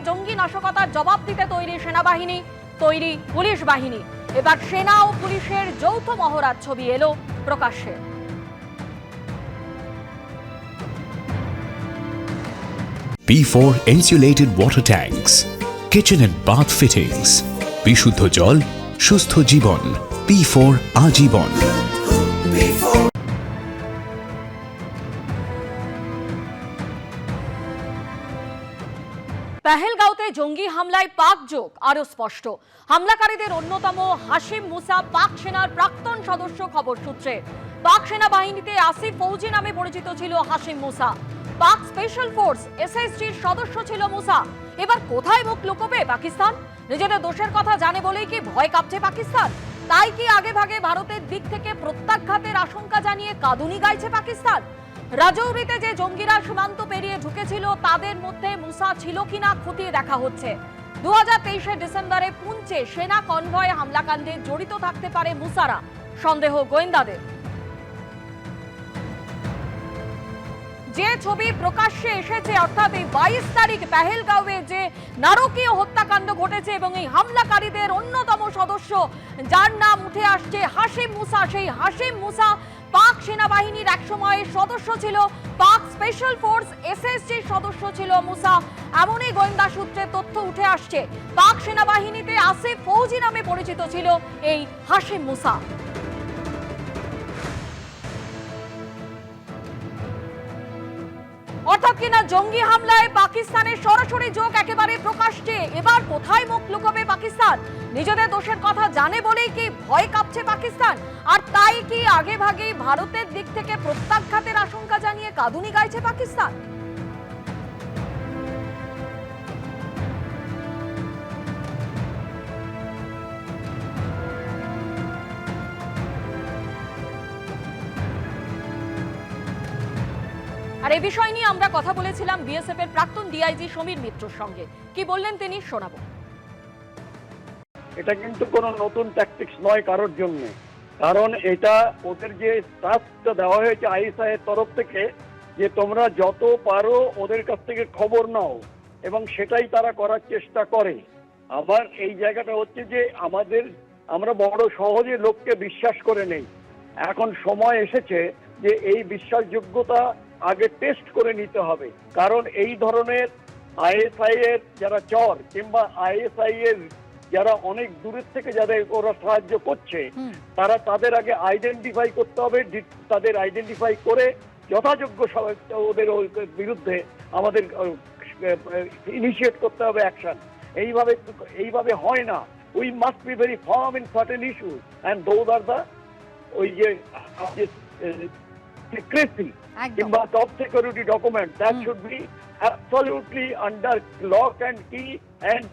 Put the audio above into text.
জঙ্গি নাশকতার জবাব দিতে তৈরি সেনাবাহিনী, তৈরি পুলিশ বাহিনী। এবার সেনা ও পুলিশের যৌথ মহড়ার ছবি এলো প্রকাশ্যে। P4 insulated water tanks, kitchen and bath fittings, বিশুদ্ধ জল, সুস্থ জীবন, P4 আজীবন। পেহেলগাঁওতে জঙ্গি হামলায় পাক যোগ আরো স্পষ্ট। হামলাকারীদের অন্যতম হাশিম মুসা পাক সেনার প্রাক্তন সদস্য। খবর সূত্রে পাক সেনাবাহিনীতে আসিফ ফৌজি নামে পরিচিত ছিল হাশিম মুসা। পাক স্পেশাল ফোর্স এসএসজির সদস্য ছিল মুসা। এবার কোথায় মুখ লুকোবে পাকিস্তান? নিজেদের দোষের কথা জানে বলেই কি ভয় কাঁপছে পাকিস্তান? তাই কি আগে ভাগে ভারতের দিক থেকে প্রত্যাঘাতের আশঙ্কা জানিয়ে কাঁদুনি গাইছে পাকিস্তান? রাজৌরিতে যে জঙ্গিরা সীমান্ত পেরিয়ে ঢুকেছিল তাদের মধ্যে মুসা ছিল কিনা খতিয়ে দেখা হচ্ছে। 2023 ডিসেম্বরে পুঞ্চে সেনা কনভয়ে হামলাকাণ্ডে জড়িত থাকতে পারে মুসারা, সন্দেহ গোয়েন্দাদের। যে ছবি প্রকাশ্যে এসেছে, অর্থাৎ এই 22 তারিখ পেহেলগাঁওয়ে যে নারকীয় হত্যাকাণ্ড ঘটেছে এবং এই হামলাকারীদের অন্যতম সদস্য যার নাম উঠে আসছে হাশিম মুসা, সেই হাশিম মুসা পাক সেনাবাহিনীর এক সময়ের সদস্য ছিল। পাক স্পেশাল ফোর্স এসএসজির সদস্য ছিল মুসা, এমনই গোয়েন্দা সূত্রে তথ্য উঠে আসছে। পাক সেনাবাহিনীতে আসিফ ফৌজি নামে পরিচিত ছিল এই হাশিম মুসা। অর্থাৎ কিনা জঙ্গি হামলায় পাকিস্তানের সরাসরি যোগ একেবারে প্রকাশ্যে। এবার কোথায় মুখ লুকোবে পাকিস্তান? নিজেদের দোষের কথা জানে বলেই কি ভয় কাঁপছে পাকিস্তান? আর তাই কি আগে ভাগেই ভারতের দিক থেকে প্রত্যাঘাতের আশঙ্কা জানিয়ে কাঁদুনি গাইছে পাকিস্তান? আর এই বিষয় নিয়ে আমরা কথা বলেছিলাম বিএসএফ এর প্রাক্তন ডিআইজি সমীর মিত্রর সঙ্গে। কি বললেন তিনি শোনাবো। এটা কিন্তু কোনো নতুন ট্যাকটিক্স নয় কারোর জন্য, কারণ এটা ওদের যে টাস্কটা দেওয়া হয়েছে আইএসআই এর তরফ থেকে, যে তোমরা যত পারো ওদের কাছ থেকে খবর নাও, এবং সেটাই তারা করার চেষ্টা করে। আবার এই জায়গাটা হচ্ছে যে আমরা বড় সহজে লোককে বিশ্বাস করে নেই। এখন সময় এসেছে যে এই বিশ্বাসযোগ্যতা আগে টেস্ট করে নিতে হবে, কারণ এই ধরনের আইএসআই এর যারা চর কিংবা আইএসআই এর যারা অনেক দূরের থেকে যাদের ওরা সাহায্য করছে, তাদের আগে আইডেন্টিফাই করতে হবে। তাদের আইডেন্টিফাই করে যথাযোগ্য ওদের বিরুদ্ধে আমাদের ইনিশিয়েট করতে হবে অ্যাকশন। এইভাবে হয় না। We must be very firm in certain issues and those are the ওই যে secrecy কিংবা top security document that should be absolutely under lock and key and